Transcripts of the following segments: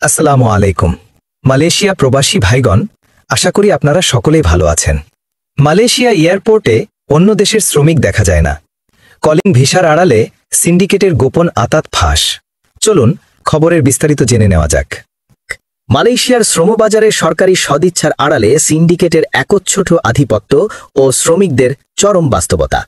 আসসালামু আলাইকুম। মালয়েশিয়া প্রবাসী ভাইগণ, আশা করি আপনারা সকলেই ভালো আছেন। মালয়েশিয়া এয়ারপোর্টে অন্য দেশের শ্রমিক দেখা যায় না। কলিং ভিসার আড়ালে সিন্ডিকেটের গোপন আঁতাত ফাঁস। চলুন খবরের বিস্তারিত জেনে নেওয়া যাক। মালয়েশিয়ার শ্রমবাজারে সরকারি সদিচ্ছার আড়ালে সিন্ডিকেটের একচ্ছট আধিপত্য ও শ্রমিকদের চরম বাস্তবতা।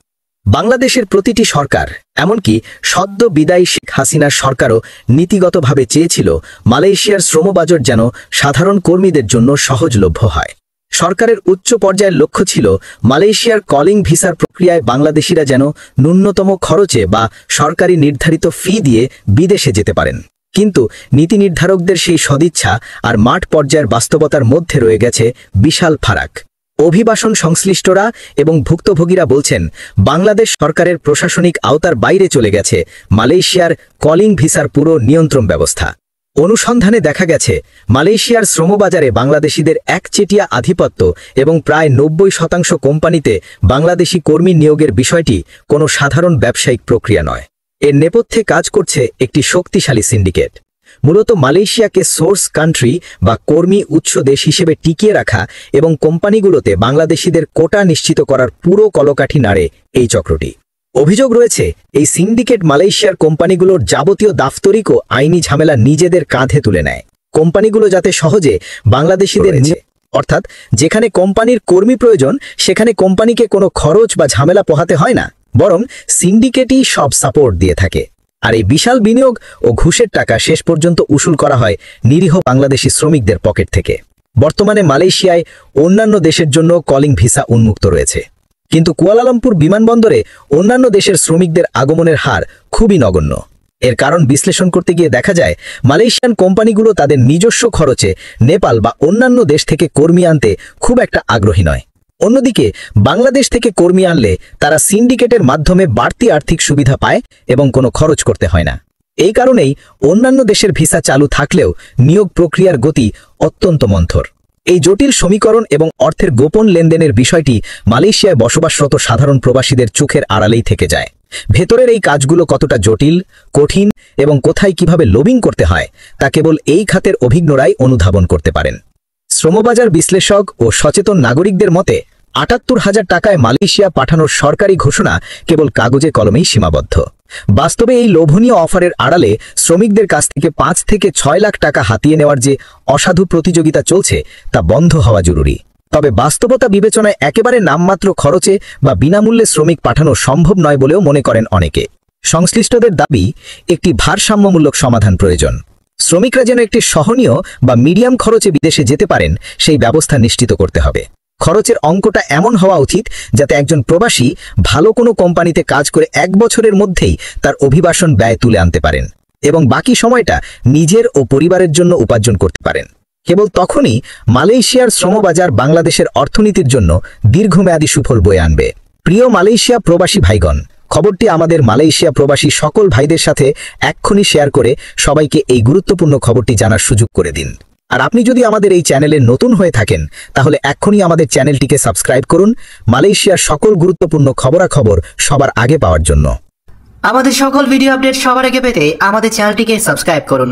বাংলাদেশের প্রতিটি সরকার, এমনকি সদ্য বিদায়ী শেখ হাসিনার সরকারও নীতিগতভাবে চেয়েছিল মালয়েশিয়ার শ্রমবাজার যেন সাধারণ কর্মীদের জন্য সহজলভ্য হয়। সরকারের উচ্চ পর্যায়ের লক্ষ্য ছিল মালয়েশিয়ার কলিং ভিসার প্রক্রিয়ায় বাংলাদেশিরা যেন ন্যূনতম খরচে বা সরকারি নির্ধারিত ফি দিয়ে বিদেশে যেতে পারেন। কিন্তু নীতি নির্ধারকদের সেই সদিচ্ছা আর মাঠ পর্যায়ের বাস্তবতার মধ্যে রয়ে গেছে বিশাল ফারাক। অভিবাসন সংশ্লিষ্টরা এবং ভুক্তভোগীরা বলছেন, বাংলাদেশ সরকারের প্রশাসনিক আওতার বাইরে চলে গেছে মালয়েশিয়ার কলিং ভিসার পুরো নিয়ন্ত্রণ ব্যবস্থা। অনুসন্ধানে দেখা গেছে, মালয়েশিয়ার শ্রমবাজারে বাংলাদেশিদের একচেটিয়া আধিপত্য এবং প্রায় ৯০% কোম্পানিতে বাংলাদেশি কর্মী নিয়োগের বিষয়টি কোনো সাধারণ ব্যবসায়িক প্রক্রিয়া নয়। এর নেপথ্যে কাজ করছে একটি শক্তিশালী সিন্ডিকেট। মূলত মালয়েশিয়াকে সোর্স কান্ট্রি বা কর্মী উৎস দেশ হিসেবে টিকিয়ে রাখা এবং কোম্পানিগুলোতে বাংলাদেশিদের কোটা নিশ্চিত করার পুরো কলকাঠি নাড়ে এই চক্রটি। অভিযোগ রয়েছে, এই সিন্ডিকেট মালয়েশিয়ার কোম্পানিগুলোর যাবতীয় দাপ্তরিক ও আইনি ঝামেলা নিজেদের কাঁধে তুলে নেয়। কোম্পানিগুলো যাতে সহজে বাংলাদেশিদের অর্থাৎ যেখানে কোম্পানির কর্মী প্রয়োজন সেখানে কোম্পানিকে কোনো খরচ বা ঝামেলা পোহাতে হয় না, বরং সিন্ডিকেটই সব সাপোর্ট দিয়ে থাকে। আর এই বিশাল বিনিয়োগ ও ঘুষের টাকা শেষ পর্যন্ত উসুল করা হয় নিরীহ বাংলাদেশি শ্রমিকদের পকেট থেকে। বর্তমানে মালয়েশিয়ায় অন্যান্য দেশের জন্য কলিং ভিসা উন্মুক্ত রয়েছে, কিন্তু কুয়ালালামপুর বিমানবন্দরে অন্যান্য দেশের শ্রমিকদের আগমনের হার খুবই নগণ্য। এর কারণ বিশ্লেষণ করতে গিয়ে দেখা যায়, মালয়েশিয়ান কোম্পানিগুলো তাদের নিজস্ব খরচে নেপাল বা অন্যান্য দেশ থেকে কর্মী আনতে খুব একটা আগ্রহী নয়। অন্যদিকে বাংলাদেশ থেকে কর্মী আনলে তারা সিন্ডিকেটের মাধ্যমে বাড়তি আর্থিক সুবিধা পায় এবং কোনো খরচ করতে হয় না। এই কারণেই অন্যান্য দেশের ভিসা চালু থাকলেও নিয়োগ প্রক্রিয়ার গতি অত্যন্ত মন্থর। এই জটিল সমীকরণ এবং অর্থের গোপন লেনদেনের বিষয়টি মালয়েশিয়ায় বসবাসরত সাধারণ প্রবাসীদের চোখের আড়ালেই থেকে যায়। ভেতরের এই কাজগুলো কতটা জটিল, কঠিন এবং কোথায় কিভাবে লবিং করতে হয় তা কেবল এই খাতের অভিজ্ঞরাই অনুধাবন করতে পারেন। শ্রমবাজার বিশ্লেষক ও সচেতন নাগরিকদের মতে ৭৮,০০০ টাকায় মালয়েশিয়া পাঠানোর সরকারি ঘোষণা কেবল কাগজে কলমেই সীমাবদ্ধ। বাস্তবে এই লোভনীয় অফারের আড়ালে শ্রমিকদের কাছ থেকে ৫ থেকে ৬ লাখ টাকা হাতিয়ে নেওয়ার যে অসাধু প্রতিযোগিতা চলছে তা বন্ধ হওয়া জরুরি। তবে বাস্তবতা বিবেচনায় একেবারে নামমাত্র খরচে বা বিনামূল্যে শ্রমিক পাঠানো সম্ভব নয় বলেও মনে করেন অনেকে। সংশ্লিষ্টদের দাবি, একটি ভারসাম্যমূলক সমাধান প্রয়োজন। শ্রমিকরা যেন একটি সহনীয় বা মিডিয়াম খরচে বিদেশে যেতে পারেন সেই ব্যবস্থা নিশ্চিত করতে হবে। খরচের অঙ্কটা এমন হওয়া উচিত যাতে একজন প্রবাসী ভালো কোনো কোম্পানিতে কাজ করে ১ বছরের মধ্যেই তার অভিবাসন ব্যয় তুলে আনতে পারেন এবং বাকি সময়টা নিজের ও পরিবারের জন্য উপার্জন করতে পারেন। কেবল তখনই মালয়েশিয়ার শ্রমবাজার বাংলাদেশের অর্থনীতির জন্য দীর্ঘমেয়াদী সুফল বয়ে আনবে। প্রিয় মালয়েশিয়া প্রবাসী ভাইগণ, খবরটি আমাদের মালয়েশিয়া প্রবাসী সকল ভাইদের সাথে এক্ষুনি শেয়ার করে সবাইকে এই গুরুত্বপূর্ণ খবরটি জানার সুযোগ করে দিন। আর আপনি যদি আমাদের এই চ্যানেলে নতুন হয়ে থাকেন তাহলে এক্ষুনি আমাদের চ্যানেলটিকে সাবস্ক্রাইব করুন মালয়েশিয়ার সকল গুরুত্বপূর্ণ খবরাখবর সবার আগে পাওয়ার জন্য। আমাদের সকল ভিডিও আপডেট সবার আগে পেতে আমাদের চ্যানেলটিকে সাবস্ক্রাইব করুন।